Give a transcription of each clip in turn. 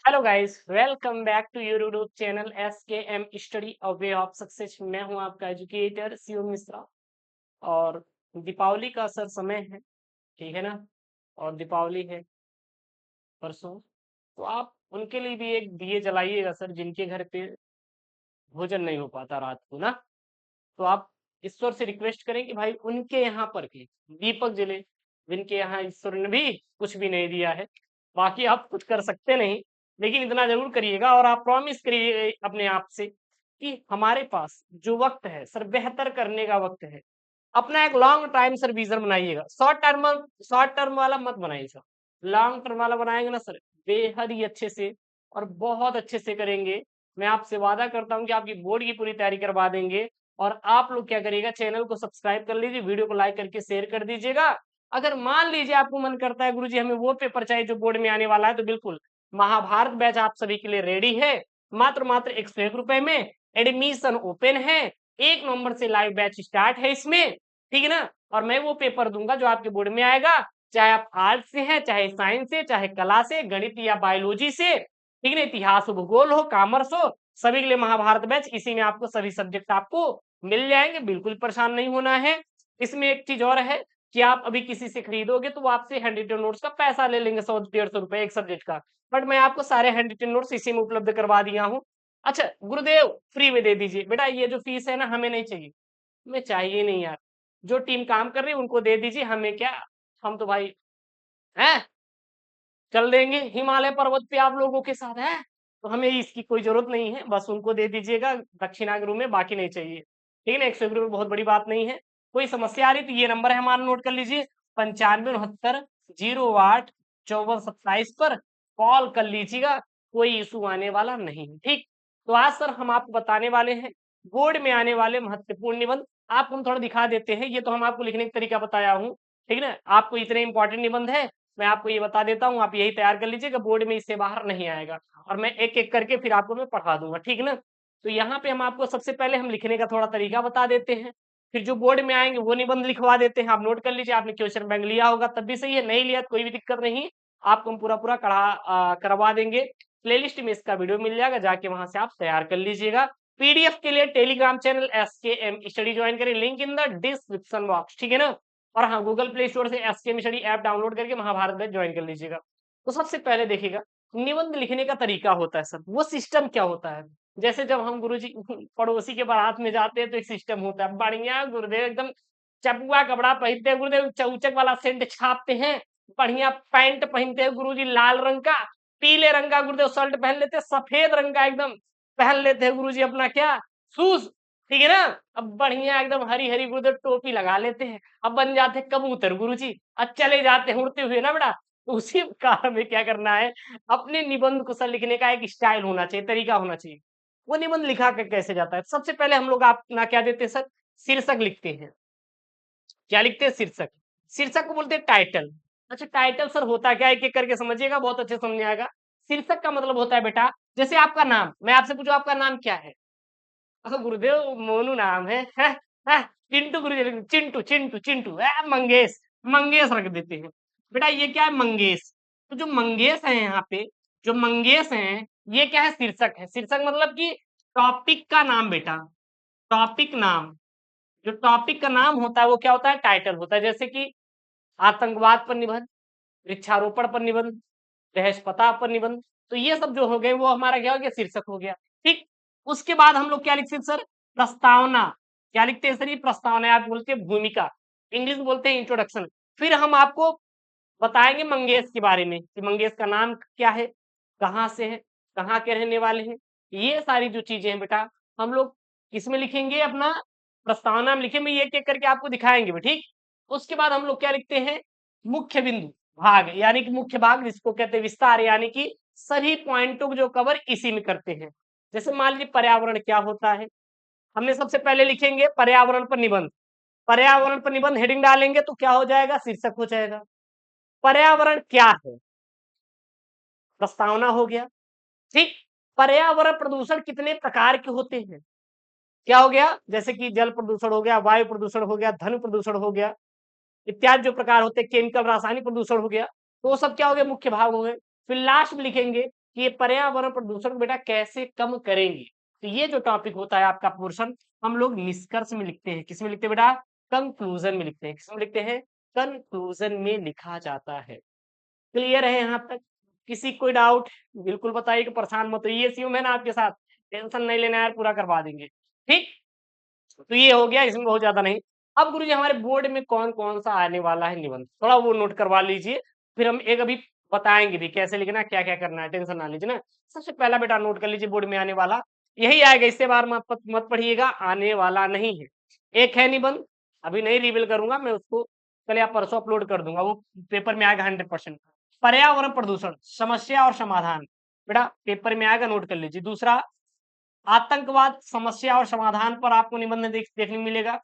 Hello guys, welcome back to your YouTube channel SKM study a way of success. मैं हूं आपका educator Shiv Mishra. और दीपावली का सर समय है, ठीक है ना। और दीपावली है परसों, तो आप उनके लिए भी एक दिए जलाइएगा सर, जिनके घर पे भोजन नहीं हो पाता रात को ना। तो आप ईश्वर से रिक्वेस्ट करें कि भाई उनके यहाँ पर भी दीपक जले, जिनके यहाँ ईश्वर ने भी कुछ भी नहीं दिया है। बाकी आप कुछ कर सकते नहीं, लेकिन इतना जरूर करिएगा और आप प्रॉमिस करिए अपने आप से कि हमारे पास जो वक्त है सर, बेहतर करने का वक्त है। अपना एक लॉन्ग टाइम सर विजन बनाइएगा। शॉर्ट टर्म वाला मत बनाइएगा, लॉन्ग टर्म वाला बनाएंगे ना सर, बेहद ही अच्छे से और बहुत अच्छे से करेंगे। मैं आपसे वादा करता हूं कि आपकी बोर्ड की पूरी तैयारी करवा देंगे। और आप लोग क्या करिएगा, चैनल को सब्सक्राइब कर लीजिए, वीडियो को लाइक करके शेयर कर दीजिएगा। अगर मान लीजिए आपको मन करता है गुरुजी हमें वो पेपर चाहिए जो बोर्ड में आने वाला है, तो बिल्कुल महाभारत बैच आप सभी के लिए रेडी है। मात्र मात्र 101 रुपए में एडमिशन ओपन है। 1 नवंबर से लाइव बैच स्टार्ट है इसमें, ठीक है ना। और मैं वो पेपर दूंगा जो आपके बोर्ड में आएगा, चाहे आप आर्ट्स से हैं, चाहे साइंस से, चाहे कला से, गणित या बायोलॉजी से, ठीक है ना, इतिहास हो, भूगोल हो, कॉमर्स हो, सभी के लिए महाभारत बैच। इसी में आपको सभी सब्जेक्ट आपको मिल जाएंगे, बिल्कुल परेशान नहीं होना है। इसमें एक चीज और है कि आप अभी किसी से खरीदोगे तो वो आपसे हैंड रिटन नोट्स का पैसा ले लेंगे, 100-150 रुपए एक सब्जेक्ट का। बट मैं आपको सारे हैंड रिटन नोट्स इसी में उपलब्ध करवा दिया हूँ। अच्छा गुरुदेव, फ्री में दे दीजिए बेटा, ये जो फीस है ना हमें नहीं चाहिए। हमें चाहिए नहीं यार, जो टीम काम कर रही है उनको दे दीजिए, हमें क्या। हम तो भाई हैं, चल देंगे हिमालय पर्वत पे आप लोगों के साथ है, तो हमें इसकी कोई जरूरत नहीं है। बस उनको दे दीजिएगा दक्षिणा के रूप में, बाकी नहीं चाहिए, ठीक है ना। 101 रुपये बहुत बड़ी बात नहीं है। कोई समस्या आ रही तो ये नंबर है हमारा, नोट कर लीजिए, 95 69 08 54 27 पर कॉल कर लीजिएगा। कोई इशू आने वाला नहीं है, ठीक। तो आज सर हम आपको बताने वाले हैं बोर्ड में आने वाले महत्वपूर्ण निबंध। आपको हम थोड़ा दिखा देते हैं, ये तो हम आपको लिखने का तरीका बताया हूँ, ठीक है ना। आपको इतने इंपॉर्टेंट निबंध है, मैं आपको ये बता देता हूँ, आप यही तैयार कर लीजिएगा, बोर्ड में इससे बाहर नहीं आएगा। और मैं एक एक करके फिर आपको मैं पढ़ा दूंगा, ठीक है ना। तो यहाँ पे हम आपको सबसे पहले हम लिखने का थोड़ा तरीका बता देते हैं, फिर जो बोर्ड में आएंगे वो निबंध लिखवा देते हैं। आप नोट कर लीजिए, आपने क्वेश्चन बैंक लिया होगा तब भी सही है, नहीं लिया तो कोई भी दिक्कत नहीं, आपको हम पूरा पूरा करवा देंगे। प्लेलिस्ट में इसका वीडियो मिल जाएगा, जाके वहां से आप तैयार कर लीजिएगा। पीडीएफ के लिए Telegram channel SKM study join करें, link in the description box, ठीक है ना। और हाँ, गूगल प्ले स्टोर से SKM स्टडी ऐप डाउनलोड करके महाभारत बैच ज्वाइन कर लीजिएगा। तो सबसे पहले देखिएगा, निबंध लिखने का तरीका होता है सर, वो सिस्टम क्या होता है। जैसे जब हम गुरुजी पड़ोसी के बारात में जाते हैं तो एक सिस्टम होता है बढ़िया, गुरुदेव एकदम चपुआ कपड़ा पहनते हैं गुरुदेव, चौचक वाला सेंट छापते हैं, बढ़िया पैंट पहनते हैं गुरुजी लाल रंग का, पीले रंग का गुरुदेव शर्ट पहन लेते हैं, सफेद रंग का एकदम पहन लेते हैं गुरुजी अपना क्या, शूज, ठीक है ना। अब बढ़िया एकदम हरी हरी गुरुदेव टोपी लगा लेते हैं, अब बन जाते हैं कबूतर गुरुजी, अब चले जाते हैं उड़ते हुए ना बेटा। तो उसी कारण में क्या करना है, अपने निबंध को सर लिखने का एक स्टाइल होना चाहिए, तरीका होना चाहिए। वो निबंध लिखा कर कैसे जाता है, सबसे पहले हम लोग अपना क्या देते हैं सर, शीर्षक लिखते हैं। क्या लिखते हैं, शीर्षक। शीर्षक को बोलते हैं टाइटल। अच्छा टाइटल सर होता क्या है, एक एक करके समझिएगा, बहुत अच्छे समझ में आएगा। शीर्षक का मतलब होता है बेटा, जैसे आपका नाम, मैं आपसे पूछूं आपका नाम क्या है, गुरुदेव मोनू नाम है? चिंटू गुरुदेव, चिंटू चिंटू चिंटू मंगेश, मंगेश रख देते हैं। बेटा ये क्या है, मंगेश। तो जो मंगेश है यहाँ पे, जो मंगेश है, ये क्या है, शीर्षक है। शीर्षक मतलब कि टॉपिक का नाम बेटा, टॉपिक नाम। जो टॉपिक का नाम होता है वो क्या होता है, टाइटल होता है। जैसे कि आतंकवाद पर निबंध, वृक्षारोपण पर निबंध, बृहस्पति पर निबंध, तो ये सब जो हो गए वो हमारा क्या हो गया, शीर्षक हो गया, ठीक। उसके बाद हम लोग क्या लिखते हैं सर, प्रस्तावना। क्या लिखते हैं सर, ये प्रस्तावना, आप बोलते हैं भूमिका, इंग्लिश में बोलते हैं इंट्रोडक्शन। फिर हम आपको बताएंगे मंगेश के बारे में कि मंगेश का नाम क्या है, कहाँ से है, कहाँ के रहने वाले हैं, ये सारी जो चीजें हैं बेटा हम लोग किसमें लिखेंगे, अपना प्रस्तावना में लिखेंगे, ये एक एक करके आपको दिखाएंगे भी, ठीक। उसके बाद हम लोग क्या लिखते हैं, मुख्य बिंदु भाग, यानी कि मुख्य भाग जिसको कहते हैं विस्तार, यानी कि सभी पॉइंटों को जो कवर इसी में करते हैं। जैसे मान लीजिए पर्यावरण क्या होता है, हमने सबसे पहले लिखेंगे पर्यावरण पर निबंध। पर्यावरण पर निबंध हेडिंग डालेंगे तो क्या हो जाएगा, शीर्षक हो जाएगा। पर्यावरण क्या है, प्रस्तावना हो गया, ठीक। पर्यावरण प्रदूषण कितने प्रकार के होते हैं, क्या हो गया, जैसे कि जल प्रदूषण हो गया, वायु प्रदूषण हो गया, ध्वनि प्रदूषण हो गया, इत्यादि जो प्रकार होते हैं, केमिकल रासायनिक प्रदूषण हो गया, तो वो सब क्या हो गया, मुख्य भाग हो गए। फिर लास्ट में लिखेंगे कि ये पर्यावरण प्रदूषण को बेटा कैसे कम करेंगे। तो ये जो टॉपिक होता है आपका पोर्शन, हम लोग निष्कर्ष में लिखते हैं। किसमें लिखते हैं बेटा? कंक्लूजन में लिखते हैं। किसमें लिखते हैं? कंक्लूजन में लिखा जाता है। क्लियर है यहाँ तक? किसी कोई डाउट? बिल्कुल बताइए कि परेशान मत होइए, सीएम है ना आपके साथ, टेंशन नहीं लेना यार, पूरा करवा देंगे। ठीक, तो ये हो गया, इसमें बहुत ज्यादा नहीं। अब गुरुजी हमारे बोर्ड में कौन कौन सा आने वाला है निबंध, थोड़ा वो नोट करवा लीजिए, फिर हम एक अभी बताएंगे भी कैसे लिखना, क्या क्या करना है, टेंशन ना लीजिए ना। सबसे पहला बेटा नोट कर लीजिए, बोर्ड में आने वाला यही आएगा, इससे बार मत पढ़िएगा, आने वाला नहीं है। एक है निबंध, अभी नहीं रिवील करूंगा मैं उसको, कल या परसों अपलोड कर दूंगा, वो पेपर में आएगा 100%। पर्यावरण प्रदूषण समस्या और समाधान, बेटा पेपर में आएगा, नोट कर लीजिए। दूसरा आतंकवाद समस्या और समाधान पर आपको निबंध देखने मिलेगा।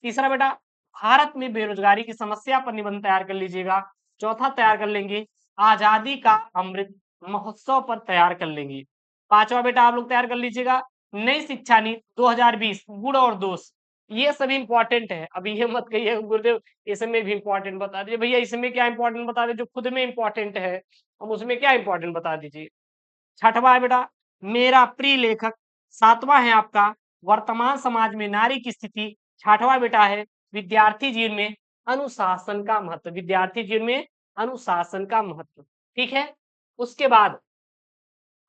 तीसरा बेटा भारत में बेरोजगारी की समस्या पर निबंध तैयार कर लीजिएगा। चौथा तैयार कर लेंगे आजादी का अमृत महोत्सव पर तैयार कर लेंगे। पांचवा बेटा आप लोग तैयार कर लीजिएगा नई शिक्षा नीति 2020 गुण और दोष। ये सभी इंपॉर्टेंट है, अभी ये मत कहिए गुरुदेव इसमें भी इंपॉर्टेंट बता दीजिए। भैया इसमें क्या इंपॉर्टेंट बता दीजिए, जो खुद में इंपॉर्टेंट है, हम उसमें क्या इंपॉर्टेंट बता दीजिए। छठवां है बेटा मेरा प्रिय लेखक। सातवां है आपका वर्तमान समाज में नारी की स्थिति। छठवां बेटा है विद्यार्थी जीवन में अनुशासन का महत्व। विद्यार्थी जीवन में अनुशासन का महत्व, ठीक है। उसके बाद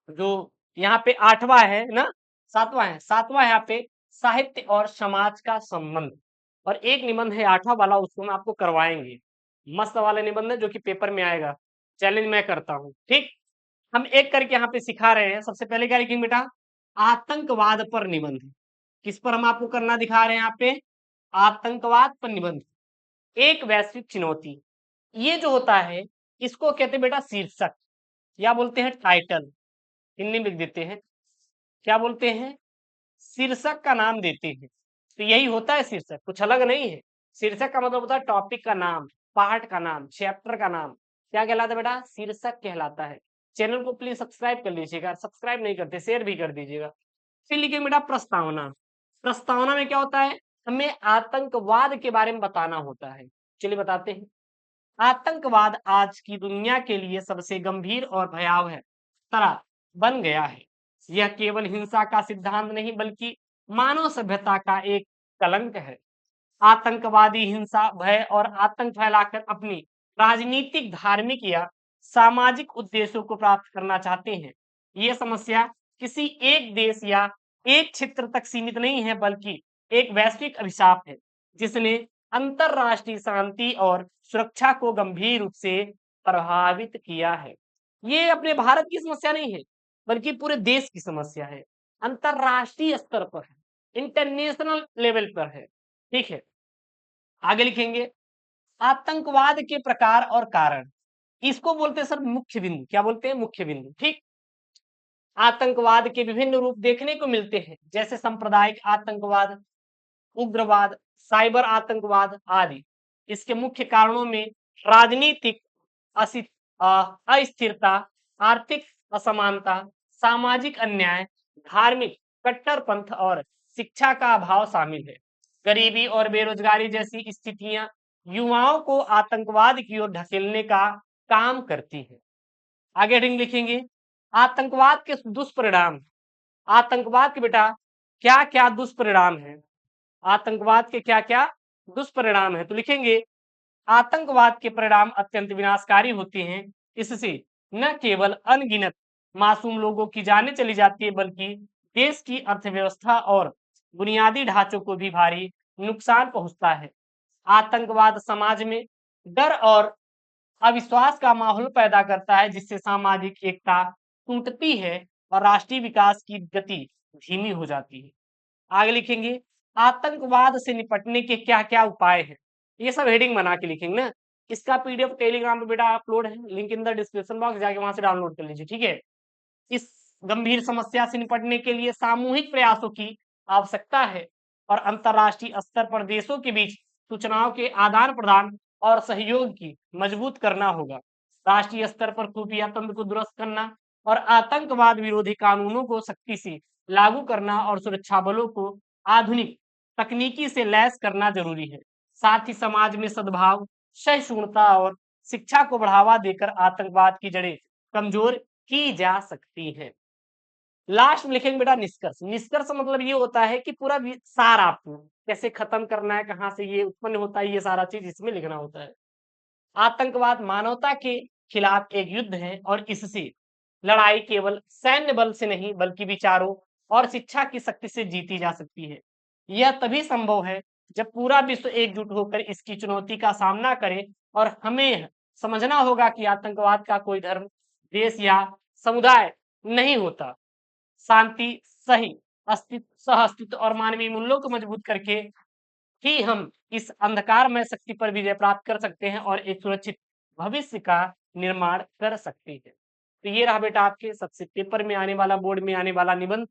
जो यहाँ पे आठवां है ना, सातवां है यहाँ पे साहित्य और समाज का संबंध। और एक निबंध है आठवां वाला, उसको हम आपको करवाएंगे, मस्त वाला निबंध है जो कि पेपर में आएगा, चैलेंज मैं करता हूँ। ठीक, हम एक करके यहाँ पे सिखा रहे हैं। सबसे पहले क्या लिखेंगे बेटा? आतंकवाद पर निबंध। किस पर हम आपको करना दिखा रहे हैं यहाँ पे? आतंकवाद पर निबंध, एक वैश्विक चुनौती। ये जो होता है इसको कहते हैं बेटा शीर्षक, या बोलते हैं टाइटल, हिंदी में लिख देते हैं, क्या बोलते हैं? शीर्षक का नाम देते हैं। तो यही होता है शीर्षक, कुछ अलग नहीं है। शीर्षक का मतलब होता है टॉपिक का नाम, पार्ट का नाम, चैप्टर का नाम। क्या कहलाता है बेटा? शीर्षक कहलाता है। चैनल को प्लीज सब्सक्राइब कर लीजिएगा, सब्सक्राइब नहीं करते शेयर भी कर दीजिएगा। फिर लिखिए बेटा प्रस्तावना। प्रस्तावना में क्या होता है? हमें आतंकवाद के बारे में बताना होता है। चलिए बताते हैं। आतंकवाद आज की दुनिया के लिए सबसे गंभीर और भयावह तरह बन गया है। यह केवल हिंसा का सिद्धांत नहीं बल्कि मानव सभ्यता का एक कलंक है। आतंकवादी हिंसा, भय और आतंक फैलाकर अपनी राजनीतिक, धार्मिक या सामाजिक उद्देश्यों को प्राप्त करना चाहते हैं। ये समस्या किसी एक देश या एक क्षेत्र तक सीमित नहीं है बल्कि एक वैश्विक अभिशाप है जिसने अंतरराष्ट्रीय शांति और सुरक्षा को गंभीर रूप से प्रभावित किया है। ये अपने भारत की समस्या नहीं है बल्कि पूरे देश की समस्या है, अंतरराष्ट्रीय स्तर पर है, इंटरनेशनल लेवल पर है। ठीक है, आगे लिखेंगे आतंकवाद के प्रकार और कारण। इसको बोलते हैं सर मुख्य बिंदु। क्या बोलते हैं? मुख्य बिंदु। ठीक, आतंकवाद के विभिन्न रूप देखने को मिलते हैं जैसे सांप्रदायिक आतंकवाद, उग्रवाद, साइबर आतंकवाद आदि। इसके मुख्य कारणों में राजनीतिक अस्थिरता, आर्थिक असमानता, सामाजिक अन्याय, धार्मिक कट्टरपंथ और शिक्षा का अभाव शामिल है। गरीबी और बेरोजगारी जैसी स्थितियां युवाओं को आतंकवाद की ओर ढकेलने का काम करती है। आगे हेडिंग लिखेंगे आतंकवाद के दुष्परिणाम। आतंकवाद के बेटा क्या क्या दुष्परिणाम है? आतंकवाद के क्या क्या दुष्परिणाम है? तो लिखेंगे आतंकवाद के परिणाम अत्यंत विनाशकारी होते हैं। इससे न केवल अनगिनत मासूम लोगों की जानें चली जाती है बल्कि देश की अर्थव्यवस्था और बुनियादी ढांचों को भी भारी नुकसान पहुंचता है। आतंकवाद समाज में डर और अविश्वास का माहौल पैदा करता है जिससे सामाजिक एकता टूटती है और राष्ट्रीय विकास की गति धीमी हो जाती है। आगे लिखेंगे आतंकवाद से निपटने के क्या क्या उपाय हैं। ये सब हेडिंग बना के लिखेंगे ना। इसका पीडीएफ टेलीग्राम पे बेटा अपलोड है, link in the description box, जाके वहां से डाउनलोड कर लीजिए। ठीक है, इस गंभीर समस्या से निपटने के लिए सामूहिक प्रयासों की आवश्यकता है और अंतरराष्ट्रीय स्तर पर देशों के बीच सूचनाओं के आदान प्रदान और सहयोग की मजबूत करना होगा। राष्ट्रीय स्तर पर खुफिया तंत्र को दुरुस्त करना और आतंकवाद विरोधी कानूनों को सख्ती से लागू करना और सुरक्षा बलों को आधुनिक तकनीकी से लैस करना जरूरी है। साथ ही समाज में सद्भाव, सहिष्णुता और शिक्षा को बढ़ावा देकर आतंकवाद की जड़ें कमजोर की जा सकती है। लास्ट में लिखेंगे बेटा निष्कर्ष। निष्कर्ष मतलब ये होता है कि पूरा सार आपको कैसे खत्म करना है, कहाँ से ये उत्पन्न होता है, ये सारा चीज इसमें लिखना होता है। आतंकवाद मानवता के खिलाफ एक युद्ध है और इससे लड़ाई केवल सैन्य बल से नहीं बल्कि विचारों और शिक्षा की शक्ति से जीती जा सकती है। यह तभी संभव है जब पूरा विश्व एकजुट होकर इसकी चुनौती का सामना करे और हमें समझना होगा कि आतंकवाद का कोई धर्म, देश या समुदाय नहीं होता। शांति, सही अस्तित्व, सह अस्तित्व और मानवीय मूल्यों को मजबूत करके ही हम इस अंधकारमय शक्ति पर विजय प्राप्त कर सकते हैं और एक सुरक्षित भविष्य का निर्माण कर सकते हैं। तो ये रहा बेटा आपके सबसे पेपर में आने वाला, बोर्ड में आने वाला निबंध।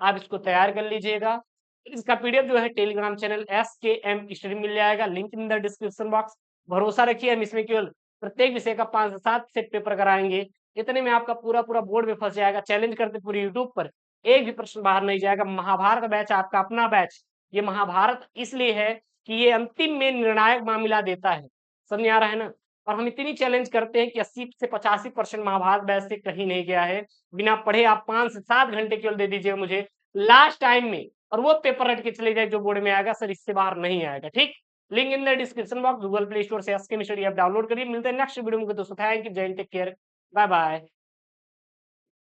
आप इसको तैयार कर लीजिएगा। इसका पीडीएफ जो है टेलीग्राम चैनल SKM स्टडी मिल जाएगा, link in the description box. भरोसा रखिए, हम इसमें केवल प्रत्येक विषय का 5 से 7 सेट पेपर कराएंगे। इतने में आपका पूरा पूरा बोर्ड में फंस जाएगा। चैलेंज करते पूरे यूट्यूब पर, एक भी प्रश्न बाहर नहीं जाएगा। महाभारत बैच आपका अपना बैच। ये महाभारत इसलिए है कि ये अंतिम में निर्णायक मामला देता है। समझ में आ रहा है ना? और हम इतनी चैलेंज करते हैं कि 80 से 85% महाभारत बैच से कहीं नहीं गया है। बिना पढ़े आप 5 से 7 घंटे केवल दे दीजिएगा मुझे लास्ट टाइम में, और वो पेपर रट के चले जाए जो बोर्ड में आएगा सर इससे बाहर नहीं आएगा। ठीक, link in the description box, Google Play Store से SKM स्टडी ऐप डाउनलोड करिए। मिलते हैं नेक्स्ट वीडियो में दोस्तों। थैंक यू, जय हिंद, टेक केयर, बाय बाय।